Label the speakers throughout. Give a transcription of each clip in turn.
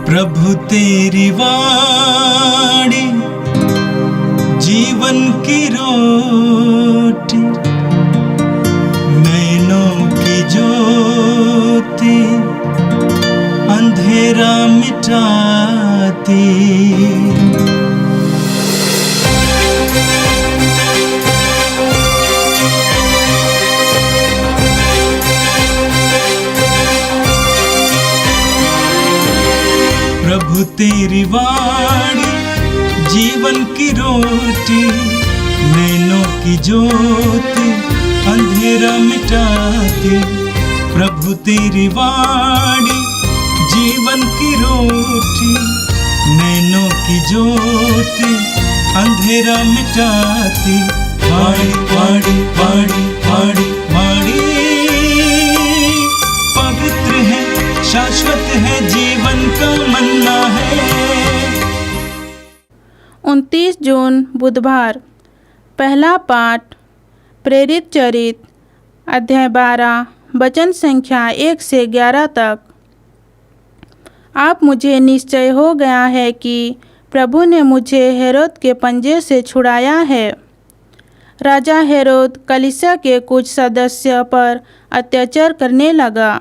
Speaker 1: प्रभु तेरी वाणी जीवन की रोटी, नैनों की ज्योति अंधेरा मिटाती। प्रभु तेरी वाणी जीवन की रोटी, नैनों की ज्योति अंधेरा मिटाती। प्रभु तेरी वाणी जीवन की रोटी, नैनों की ज्योति अंधेरा मिटाती। वाणी वाणी वाणी वाणी वाणी पवित्र है, शाश्वत है, जीवन का मन्ना है।
Speaker 2: 29 जून बुधवार। पहला पाठ प्रेरित चरित अध्याय 12 वचन संख्या 1 से 11 तक। आप मुझे निश्चय हो गया है कि प्रभु ने मुझे हेरोद के पंजे से छुड़ाया है। राजा हेरोद कलीसिया के कुछ सदस्य पर अत्याचार करने लगा।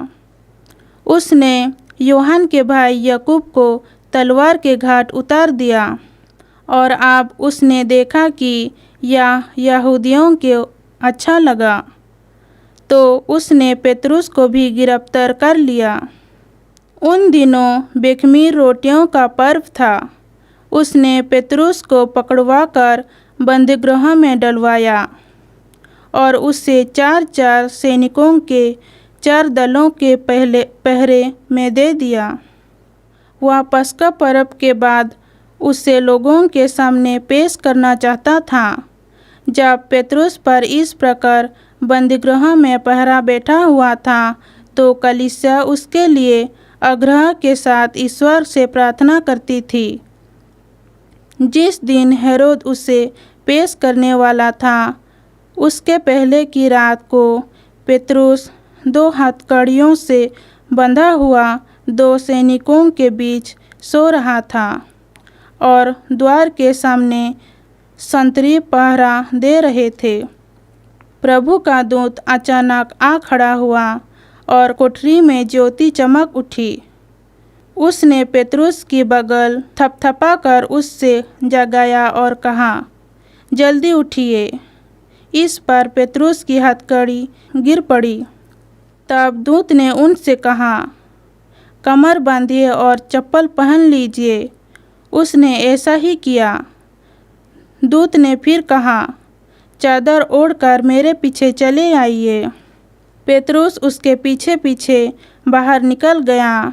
Speaker 2: उसने यूहन्ना के भाई याकूब को तलवार के घाट उतार दिया, और अब उसने देखा कि यह यहूदियों को अच्छा लगा, तो उसने पेतरुस को भी गिरफ्तार कर लिया। उन दिनों बेखमीर रोटियों का पर्व था। उसने पेतरुस को पकड़वाकर बंदीगृह में डलवाया और उसे 4-4 सैनिकों के 4 दलों के पहरे में दे दिया। वह पस्का पर्व के बाद उसे लोगों के सामने पेश करना चाहता था। जब पेतरुस पर इस प्रकार बंदीगृह में पहरा बैठा हुआ था, तो कलीसिया उसके लिए आग्रह के साथ ईश्वर से प्रार्थना करती थी। जिस दिन हेरोद उसे पेश करने वाला था, उसके पहले की रात को पेतरुस 2 हथकड़ियों से बंधा हुआ 2 सैनिकों के बीच सो रहा था और द्वार के सामने संतरी पहरा दे रहे थे। प्रभु का दूत अचानक आ खड़ा हुआ और कोठरी में ज्योति चमक उठी। उसने पेतरुस की बगल थपथपा कर उससे जगाया और कहा, जल्दी उठिए। इस पर पेतरुस की हथकड़ी गिर पड़ी। तब दूत ने उनसे कहा, कमर बांधिए और चप्पल पहन लीजिए। उसने ऐसा ही किया। दूत ने फिर कहा, चादर ओढ़कर मेरे पीछे चले आइए। पेतरुस उसके पीछे पीछे बाहर निकल गया।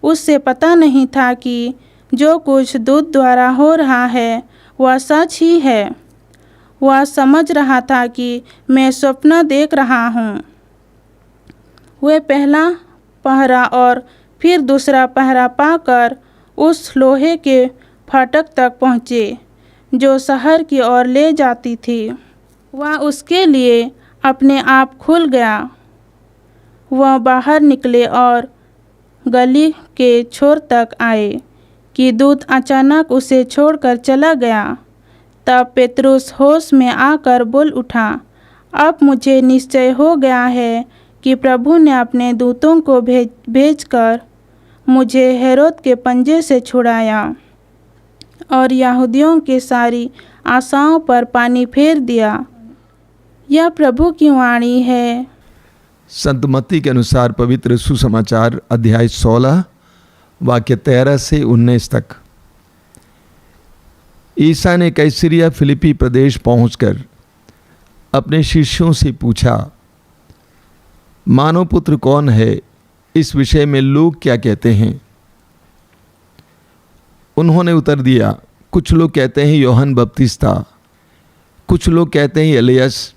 Speaker 2: उससे पता नहीं था कि जो कुछ दूत द्वारा हो रहा है वह सच ही है। वह समझ रहा था कि मैं स्वप्न देख रहा हूँ। वे पहला पहरा और फिर दूसरा पहरा पाकर उस लोहे के फाटक तक पहुँचे जो शहर की ओर ले जाती थी। वह उसके लिए अपने आप खुल गया। वह बाहर निकले और गली के छोर तक आए कि दूत अचानक उसे छोड़कर चला गया। तब पेतरुस होश में आकर बोल उठा, अब मुझे निश्चय हो गया है कि प्रभु ने अपने दूतों को भेजकर मुझे हेरोद के पंजे से छुड़ाया और यहूदियों की सारी आशाओं पर पानी फेर दिया। यह प्रभु की वाणी है।
Speaker 3: संत मत्ती के अनुसार पवित्र सुसमाचार अध्याय 16 वाक्य 13 से 19 तक। ईसा ने कैसरिया फिलिपी प्रदेश पहुंचकर अपने शिष्यों से पूछा, मानव पुत्र कौन है? इस विषय में लोग क्या कहते हैं? उन्होंने उत्तर दिया, कुछ लोग कहते हैं यूहन्ना बपतिस्ता, कुछ लोग कहते हैं एलियस,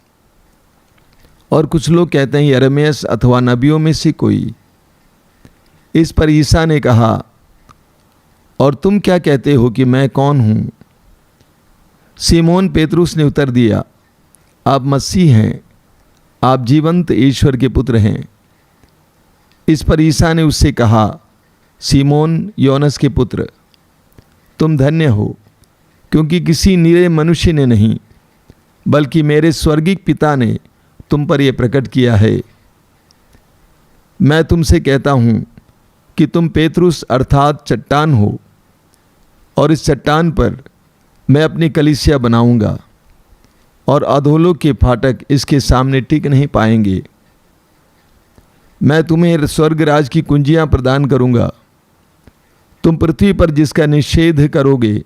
Speaker 3: और कुछ लोग कहते हैं यिर्मयाह अथवा नबियों में से कोई। इस पर ईसा ने कहा, और तुम क्या कहते हो कि मैं कौन हूँ? सिमोन पेतरुस ने उत्तर दिया, आप मसीह हैं, आप जीवंत ईश्वर के पुत्र हैं। इस पर ईसा ने उससे कहा, सीमोन योनस के पुत्र, तुम धन्य हो, क्योंकि किसी निरे मनुष्य ने नहीं बल्कि मेरे स्वर्गीय पिता ने तुम पर यह प्रकट किया है। मैं तुमसे कहता हूँ कि तुम पेतरुस अर्थात चट्टान हो, और इस चट्टान पर मैं अपनी कलीसिया बनाऊंगा, और अधोलोक के फाटक इसके सामने टिक नहीं पाएंगे। मैं तुम्हें स्वर्ग राज की कुंजियां प्रदान करूंगा। तुम पृथ्वी पर जिसका निषेध करोगे,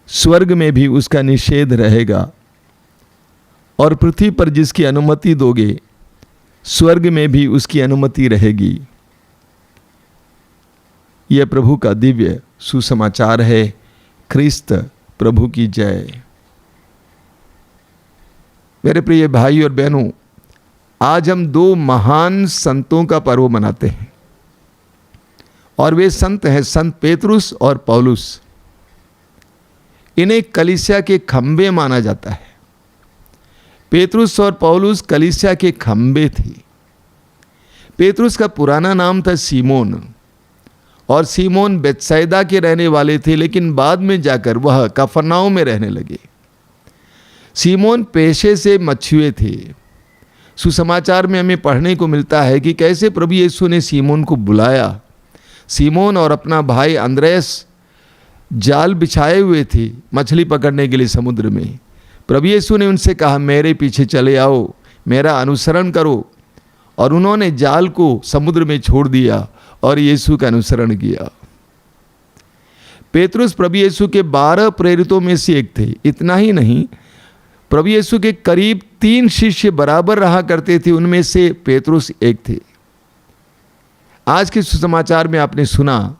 Speaker 3: स्वर्ग में भी उसका निषेध रहेगा, और पृथ्वी पर जिसकी अनुमति दोगे, स्वर्ग में भी उसकी अनुमति रहेगी। यह प्रभु का दिव्य सुसमाचार है। ख्रिस्त प्रभु की जय। मेरे प्रिय भाई और बहनों, आज हम दो महान संतों का पर्व मनाते हैं, और वे संत हैं संत पेतरुस और पौलुस। इन्हें कलीसिया के खंबे माना जाता है। पेतरुस और पौलुस कलीसिया के खंबे थे। पेतरुस का पुराना नाम था सीमोन, और सीमोन बेतसैदा के रहने वाले थे, लेकिन बाद में जाकर वह कफरनाउम में रहने लगे। सीमोन पेशे से मछुए थे। सुसमाचार में हमें पढ़ने को मिलता है कि कैसे प्रभु यीशु ने सीमोन को बुलाया। सीमोन और अपना भाई अंद्रयास जाल बिछाए हुए थे मछली पकड़ने के लिए समुद्र में। प्रभु यीशु ने उनसे कहा, मेरे पीछे चले आओ, मेरा अनुसरण करो, और उन्होंने जाल को समुद्र में छोड़ दिया और यीशु का अनुसरण किया। पेतरुस प्रभु यीशु के 12 प्रेरितों में से एक थे। इतना ही नहीं, प्रभु यीशु के करीब 3 शिष्य बराबर रहा करते थे, उनमें से पेतरुस एक थे। आज के सुसमाचार में आपने सुना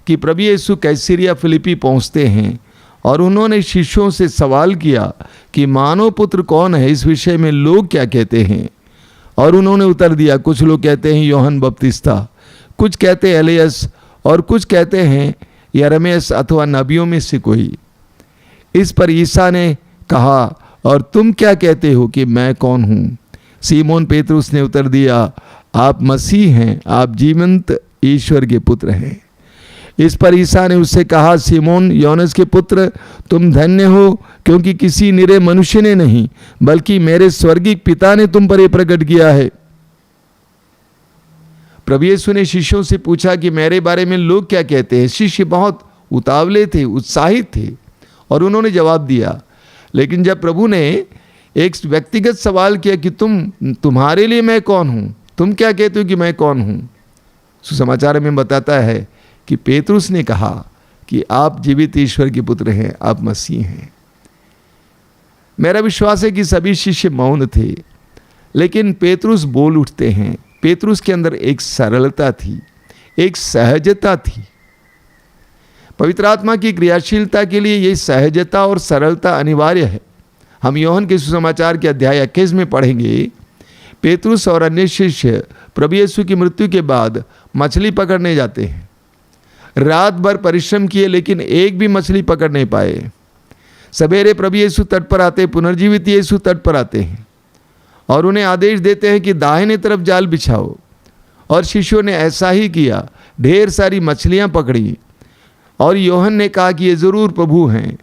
Speaker 3: कि प्रभु यीशु कैसरिया फिलिप्पी पहुंचते हैं, और उन्होंने शिष्यों से सवाल किया कि मानव पुत्र कौन है, इस विषय में लोग क्या कहते हैं। और उन्होंने उत्तर दिया, कुछ लोग कहते हैं यूहन्ना बपतिस्ता, कुछ कहते हैं एलियस, और कुछ कहते हैं यिर्मयाह अथवा नबियों में से कोई। इस पर ईसा ने कहा, और तुम क्या कहते हो कि मैं कौन हूँ? सीमोन पेतरुस ने उत्तर दिया, आप मसीह हैं, आप जीवंत ईश्वर के पुत्र हैं। इस पर ईसा ने उससे कहा, सीमोन योनस के पुत्र, तुम धन्य हो, क्योंकि किसी निरे मनुष्य ने नहीं बल्कि मेरे स्वर्गीय पिता ने तुम पर यह प्रकट किया है। प्रभु यीशु ने शिष्यों से पूछा कि मेरे बारे में लोग क्या कहते हैं। शिष्य बहुत उतावले थे, उत्साहित थे, और उन्होंने जवाब दिया। लेकिन जब प्रभु ने एक व्यक्तिगत सवाल किया कि तुम्हारे लिए मैं कौन हूं, तुम क्या कहते हो कि मैं कौन हूं, सुसमाचार में बताता है कि पेतरुस ने कहा कि आप जीवित ईश्वर के पुत्र हैं, आप मसीह हैं। मेरा विश्वास है कि सभी शिष्य मौन थे, लेकिन पेतरुस बोल उठते हैं। पेतरुस के अंदर एक सरलता थी, एक सहजता थी। पवित्र आत्मा की क्रियाशीलता के लिए ये सहजता और सरलता अनिवार्य है। हम यूहन्ना के सुसमाचार के अध्याय 21 में पढ़ेंगे, पेतरुस और अन्य शिष्य प्रभु यीशु की मृत्यु के बाद मछली पकड़ने जाते हैं। रात भर परिश्रम किए, लेकिन एक भी मछली पकड़ नहीं पाए। सवेरे प्रभु यीशु तट पर आते, पुनर्जीवित यीशु तट पर आते हैं, और उन्हें आदेश देते हैं कि दाहिने तरफ जाल बिछाओ, और शिष्यों ने ऐसा ही किया। ढेर सारी मछलियां पकड़ी, और यूहन्ना ने कहा कि ये ज़रूर प्रभु हैं।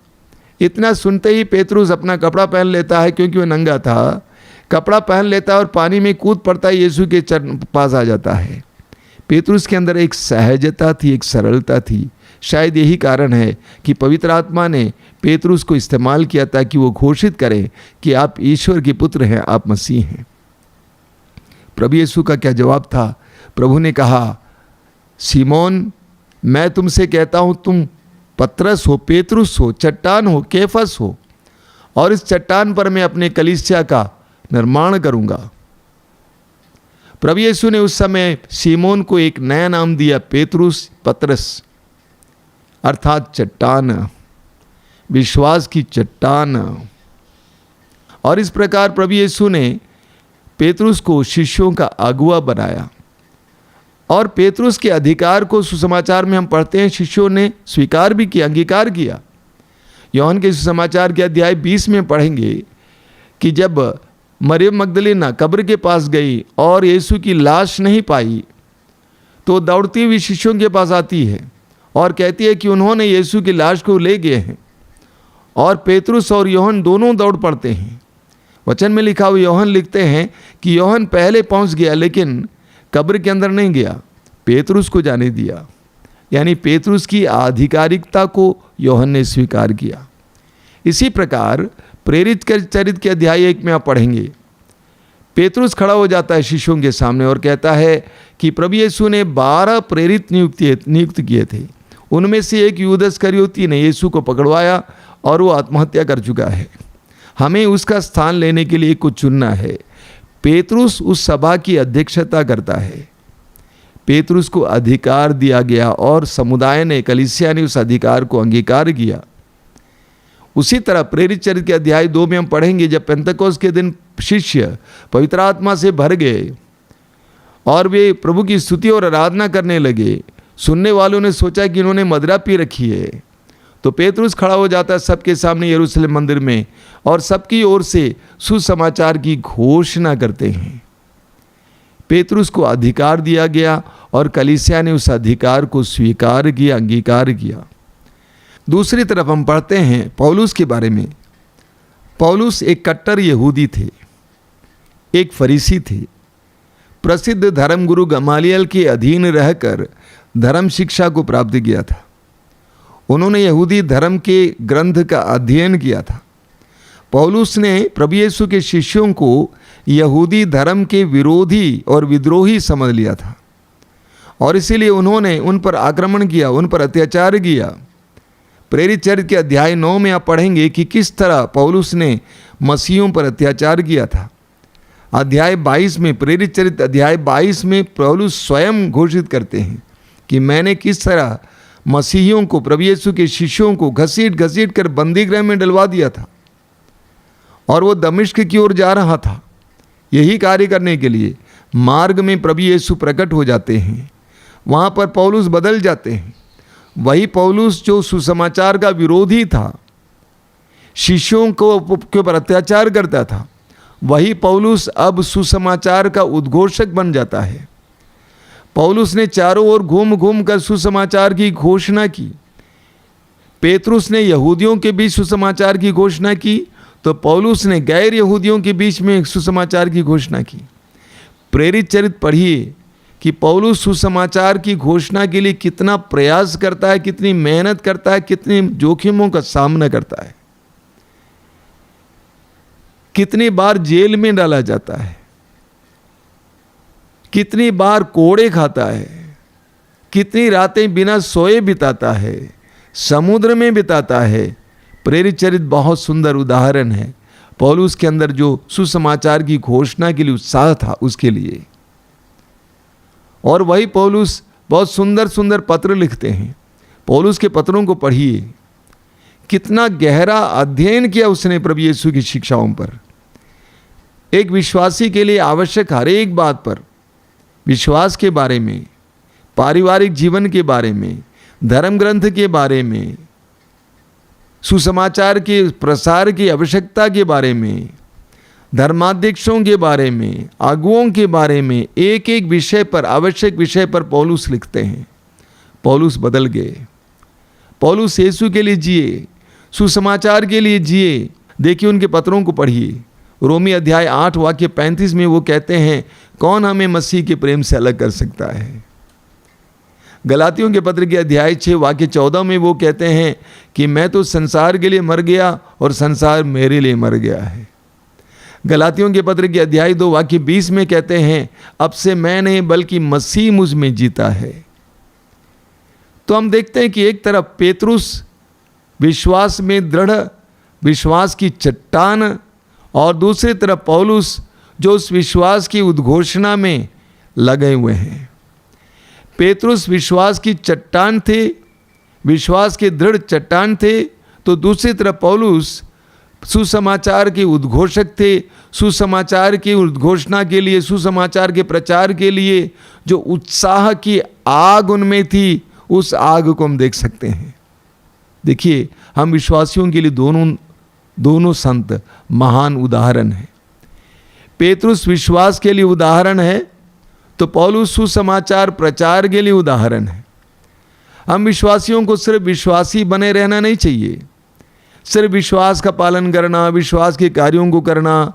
Speaker 3: इतना सुनते ही पेतरुस अपना कपड़ा पहन लेता है, क्योंकि वह नंगा था। कपड़ा पहन लेता है और पानी में कूद पड़ता है, यीशु के चरण पास आ जाता है। पेतरुस के अंदर एक सहजता थी, एक सरलता थी। शायद यही कारण है कि पवित्र आत्मा ने पेतरुस को इस्तेमाल किया था कि वो घोषित करे कि आप ईश्वर के पुत्र हैं, आप मसीह हैं। प्रभु यीशु का क्या जवाब था? प्रभु ने कहा, सीमोन, मैं तुमसे कहता हूं, तुम पतरस हो, पेतरुस हो, चट्टान हो, केफस हो, और इस चट्टान पर मैं अपने कलीसिया का निर्माण करूंगा। प्रभु यीशु ने उस समय सीमोन को एक नया नाम दिया, पेतरुस, पतरस, अर्थात चट्टान, विश्वास की चट्टान। और इस प्रकार प्रभु यीशु ने पेतरुस को शिष्यों का अगुवा बनाया, और पेतरुस के अधिकार को सुसमाचार में हम पढ़ते हैं शिष्यों ने स्वीकार भी किया, अंगीकार किया। यूहन्ना के सुसमाचार के अध्याय 20 में पढ़ेंगे कि जब मरियम मगदलीना कब्र के पास गई और यीशु की लाश नहीं पाई, तो दौड़ती हुई शिष्यों के पास आती है और कहती है कि उन्होंने यीशु की लाश को ले गए हैं। और पेतरुस और योहन दोनों दौड़ पड़ते हैं। वचन में लिखा हुआ योहन लिखते हैं कि योहन पहले पहुंच गया लेकिन कब्र के अंदर नहीं गया, पेतरुस को जाने दिया। यानी पेतरुस की आधिकारिकता को योहन ने स्वीकार किया। इसी प्रकार प्रेरित चरित्र के अध्याय 1 में आप पढ़ेंगे, पेतरुस खड़ा हो जाता है शिष्यों के सामने और कहता है कि प्रभु यीशु ने 12 प्रेरित नियुक्त किए थे। उनमें से एक यूदा इस्करियोती ने यीशु को पकड़वाया और वो आत्महत्या कर चुका है। हमें उसका स्थान लेने के लिए कुछ चुनना है। पेतरुस उस सभा की अध्यक्षता करता है। पेतरुस को अधिकार दिया गया और समुदाय ने, कलीसिया ने उस अधिकार को अंगीकार किया। उसी तरह प्रेरित चरित्र के अध्याय 2 में हम पढ़ेंगे, जब पेंतकोस्त के दिन शिष्य पवित्र आत्मा से भर गए और वे प्रभु की स्तुति और आराधना करने लगे, सुनने वालों ने सोचा कि इन्होंने मदिरा पी रखी है। तो पेतरुस खड़ा हो जाता है सबके सामने यरूशलेम मंदिर में और सबकी ओर से सुसमाचार की घोषणा करते हैं। पेतरुस को अधिकार दिया गया और कलीसिया ने उस अधिकार को स्वीकार किया, अंगीकार किया। दूसरी तरफ हम पढ़ते हैं पौलुस के बारे में। पौलुस एक कट्टर यहूदी थे, एक फरीसी थे। प्रसिद्ध धर्मगुरु गमालियल के अधीन रहकर धर्म शिक्षा को प्राप्त किया था। उन्होंने यहूदी धर्म के ग्रंथ का अध्ययन किया था। पौलुस ने प्रभु यीशु के शिष्यों को यहूदी धर्म के विरोधी और विद्रोही समझ लिया था और इसीलिए उन्होंने उन पर आक्रमण किया, उन पर अत्याचार किया। प्रेरित चरित्र के अध्याय 9 में आप पढ़ेंगे कि किस तरह पौलुस ने मसीहों पर अत्याचार किया था। अध्याय 22 में, प्रेरित चरित्र अध्याय 22 में पौलुस स्वयं घोषित करते हैं कि मैंने किस तरह मसीहियों को, प्रभु यीशु के शिष्यों को घसीट घसीट कर बंदीगृह में डलवा दिया था और वो दमिश्क की ओर जा रहा था यही कार्य करने के लिए। मार्ग में प्रभु यीशु प्रकट हो जाते हैं, वहाँ पर पौलुस बदल जाते हैं। वही पौलुस जो सुसमाचार का विरोधी था, शिष्यों को के ऊपर अत्याचार करता था, वही पौलुस अब सुसमाचार का उद्घोषक बन जाता है। पौलुस ने चारों ओर घूम घूम कर सुसमाचार की घोषणा की। पेतरुस ने यहूदियों के बीच सुसमाचार की घोषणा की, तो पौलुस ने गैर यहूदियों के बीच में सुसमाचार की घोषणा की। प्रेरित चरित्र पढ़िए कि पौलुस सुसमाचार की घोषणा के लिए कितना प्रयास करता है, कितनी मेहनत करता है, कितने जोखिमों का सामना करता है, कितनी बार जेल में डाला जाता है, कितनी बार कोड़े खाता है, कितनी रातें बिना सोए बिताता है, समुद्र में बिताता है। प्रेरित चरित्र बहुत सुंदर उदाहरण है पौलुस के अंदर जो सुसमाचार की घोषणा के लिए उत्साह था उसके लिए। और वही पौलुस बहुत सुंदर सुंदर पत्र लिखते हैं। पौलुस के पत्रों को पढ़िए, कितना गहरा अध्ययन किया उसने प्रभु यीशु की शिक्षाओं पर। एक विश्वासी के लिए आवश्यक हर एक बात पर, विश्वास के बारे में, पारिवारिक जीवन के बारे में, धर्म ग्रंथ के बारे में, सुसमाचार के प्रसार की आवश्यकता के बारे में, धर्माध्यक्षों के बारे में, अगुओं के बारे में, एक एक विषय पर, आवश्यक विषय पर पौलुस लिखते हैं। पौलुस बदल गए। पौलुस यीशु के लिए जिए, सुसमाचार के लिए जिए। देखिए उनके पत्रों को पढ़िए। रोमी अध्याय 8 वाक्य 35 में वो कहते हैं, कौन हमें मसीह के प्रेम से अलग कर सकता है। गलातियों के पत्र के अध्याय 6 वाक्य 14 में वो कहते हैं कि मैं तो संसार के लिए मर गया और संसार मेरे लिए मर गया है। गलातियों के पत्र के अध्याय 2 वाक्य 20 में कहते हैं, अब से मैं नहीं बल्कि मसीह मुझ में जीता है। तो हम देखते हैं कि एक तरफ पेतरुस विश्वास में दृढ़, विश्वास की चट्टान, और दूसरी तरफ पौलुस जो उस विश्वास की उद्घोषणा में लगे हुए हैं। पेतरुस विश्वास की चट्टान थे, विश्वास के दृढ़ चट्टान थे, तो दूसरी तरफ पौलुस सुसमाचार के उद्घोषक थे। सुसमाचार की उद्घोषणा के लिए, सुसमाचार के प्रचार के लिए जो उत्साह की आग उनमें थी, उस आग को हम देख सकते हैं। देखिए, हम विश्वासियों के लिए दोनों संत महान उदाहरण हैं। पेतरुस विश्वास के लिए उदाहरण है, तो पौलुस सुसमाचार प्रचार के लिए उदाहरण है। हम विश्वासियों को सिर्फ विश्वासी बने रहना नहीं चाहिए, सिर्फ विश्वास का पालन करना, विश्वास के कार्यों को करना,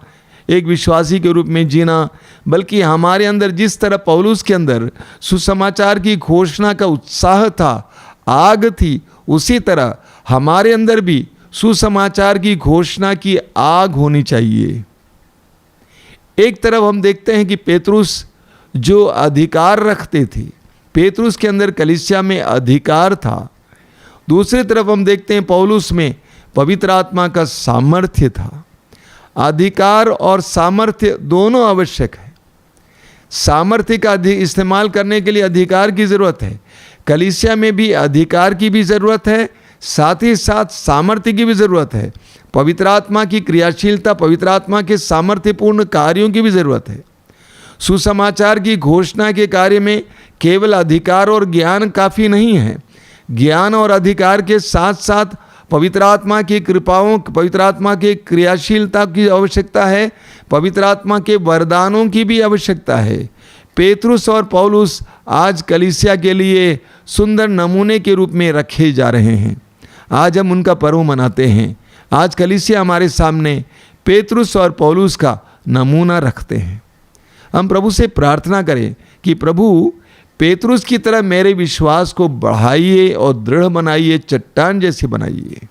Speaker 3: एक विश्वासी के रूप में जीना, बल्कि हमारे अंदर जिस तरह पौलुस के अंदर सुसमाचार की घोषणा का उत्साह था, आग थी, उसी तरह हमारे अंदर भी सुसमाचार की घोषणा की आग होनी चाहिए। एक तरफ हम देखते हैं कि पेतरुस जो अधिकार रखते थे, पेतरुस के अंदर कलीसिया में अधिकार था। दूसरी तरफ हम देखते हैं पौलुस में पवित्र आत्मा का सामर्थ्य था। अधिकार और सामर्थ्य दोनों आवश्यक है। सामर्थ्य का इस्तेमाल करने के लिए अधिकार की ज़रूरत है। कलीसिया में भी अधिकार की भी ज़रूरत है, साथ ही साथ सामर्थ्य की भी ज़रूरत है। पवित्र आत्मा की क्रियाशीलता, पवित्र आत्मा के सामर्थ्यपूर्ण कार्यों की भी ज़रूरत है। सुसमाचार की घोषणा के कार्य में केवल अधिकार और ज्ञान काफ़ी नहीं है। ज्ञान और अधिकार के साथ साथ पवित्र आत्मा की कृपाओं, पवित्र आत्मा के क्रियाशीलता की आवश्यकता है, पवित्र आत्मा के वरदानों की भी आवश्यकता है। पेतरुस और पौलुस आज कलीसिया के लिए सुंदर नमूने के रूप में रखे जा रहे हैं। आज हम उनका पर्व मनाते हैं। आज कलीसिया हमारे सामने पेतरुस और पौलुस का नमूना रखते हैं। हम प्रभु से प्रार्थना करें कि प्रभु पेतरुस की तरह मेरे विश्वास को बढ़ाइए और दृढ़ बनाइए, चट्टान जैसे बनाइए।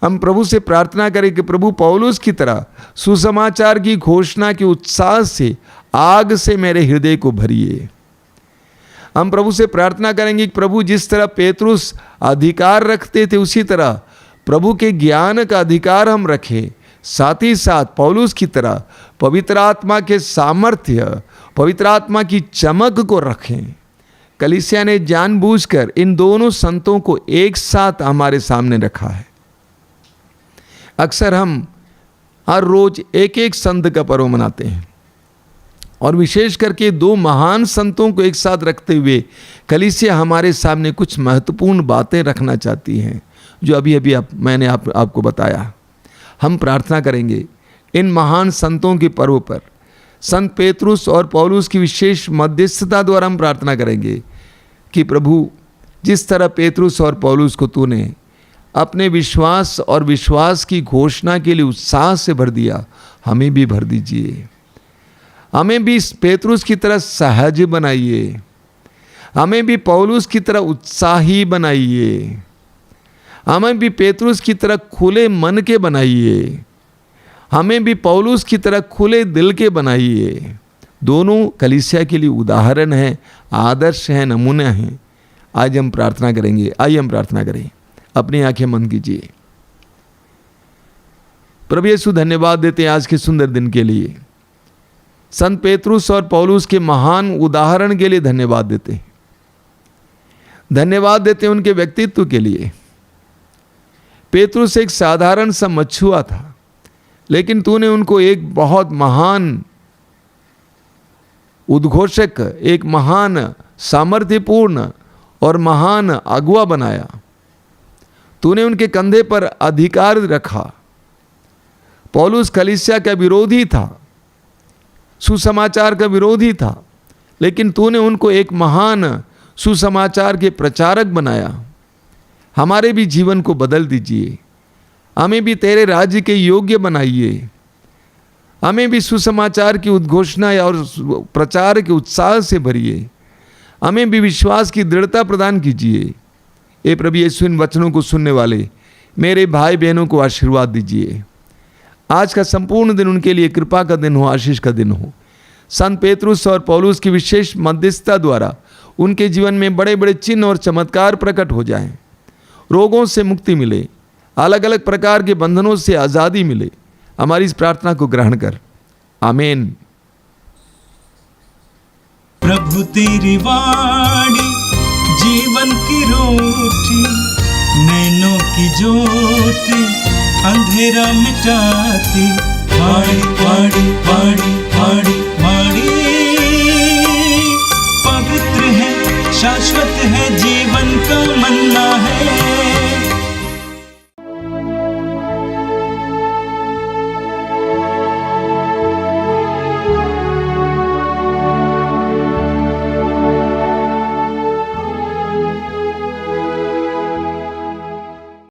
Speaker 3: हम प्रभु से प्रार्थना करें कि प्रभु पौलुस की तरह सुसमाचार की घोषणा के उत्साह से, आग से मेरे हृदय को भरिए। हम प्रभु से प्रार्थना करेंगे कि प्रभु जिस तरह पेतरुस अधिकार रखते थे, उसी तरह प्रभु के ज्ञान का अधिकार हम रखें। साथ ही साथ पौलुस की तरह पवित्र आत्मा के सामर्थ्य, पवित्र आत्मा की चमक को रखें। कलीसिया ने जानबूझकर इन दोनों संतों को एक साथ हमारे सामने रखा है। अक्सर हम हर रोज एक एक संत का पर्व मनाते हैं और विशेष करके दो महान संतों को एक साथ रखते हुए कलीसिया हमारे सामने कुछ महत्वपूर्ण बातें रखना चाहती हैं, जो अभी मैंने आपको बताया। हम प्रार्थना करेंगे इन महान संतों के पर्व पर, संत पेतरुस और पौलुस की विशेष मध्यस्थता द्वारा हम प्रार्थना करेंगे कि प्रभु जिस तरह पेतरुस और पौलुस को तूने अपने विश्वास और विश्वास की घोषणा के लिए उत्साह से भर दिया, हमें भी भर दीजिए। हमें भी पेतरुस की तरह सहज बनाइए, हमें भी पौलुस की तरह उत्साही बनाइए, हमें भी पेतरुस की तरह खुले मन के बनाइए, हमें भी पौलुस की तरह खुले दिल के बनाइए। दोनों कलीसिया के लिए उदाहरण हैं, आदर्श हैं, नमूने हैं। आज हम प्रार्थना करेंगे। आइए हम प्रार्थना करें। अपनी आंखें बंद कीजिए। प्रभु यीशु, धन्यवाद देते हैं आज के सुंदर दिन के लिए। संत पेतरुस और पौलुस के महान उदाहरण के लिए धन्यवाद देते हैं। धन्यवाद देते हैं उनके व्यक्तित्व के लिए। पेतरुस एक साधारण सा मछुआ था, लेकिन तूने उनको एक बहुत महान उद्घोषक, एक महान सामर्थ्यपूर्ण और महान अगुआ बनाया। तूने उनके कंधे पर अधिकार रखा। पौलुस कलीसिया का विरोधी था, सुसमाचार का विरोधी था, लेकिन तूने उनको एक महान सुसमाचार के प्रचारक बनाया। हमारे भी जीवन को बदल दीजिए, हमें भी तेरे राज्य के योग्य बनाइए, हमें भी सुसमाचार की उद्घोषणा और प्रचार के उत्साह से भरिए, हमें भी विश्वास की दृढ़ता प्रदान कीजिए। हे प्रभु यीशु, इन वचनों को सुनने वाले मेरे भाई बहनों को आशीर्वाद दीजिए। आज का संपूर्ण दिन उनके लिए कृपा का दिन हो, आशीष का दिन हो। संत पेतरुस और पौलुस की विशेष मध्यस्थता द्वारा उनके जीवन में बड़े बड़े चिन्ह और चमत्कार प्रकट हो जाएं। रोगों से मुक्ति मिले, अलग अलग प्रकार के बंधनों से आज़ादी मिले। हमारी इस प्रार्थना को ग्रहण कर। आमीन।
Speaker 1: प्रभु तेरी वाणी जीवन की रोटी, नैनों की ज्योति अंधेरा मिटाती। वाणी वाणी वाणी वाणी वाणी पवित्र है, शाश्वत है, जीवन का मन्ना है।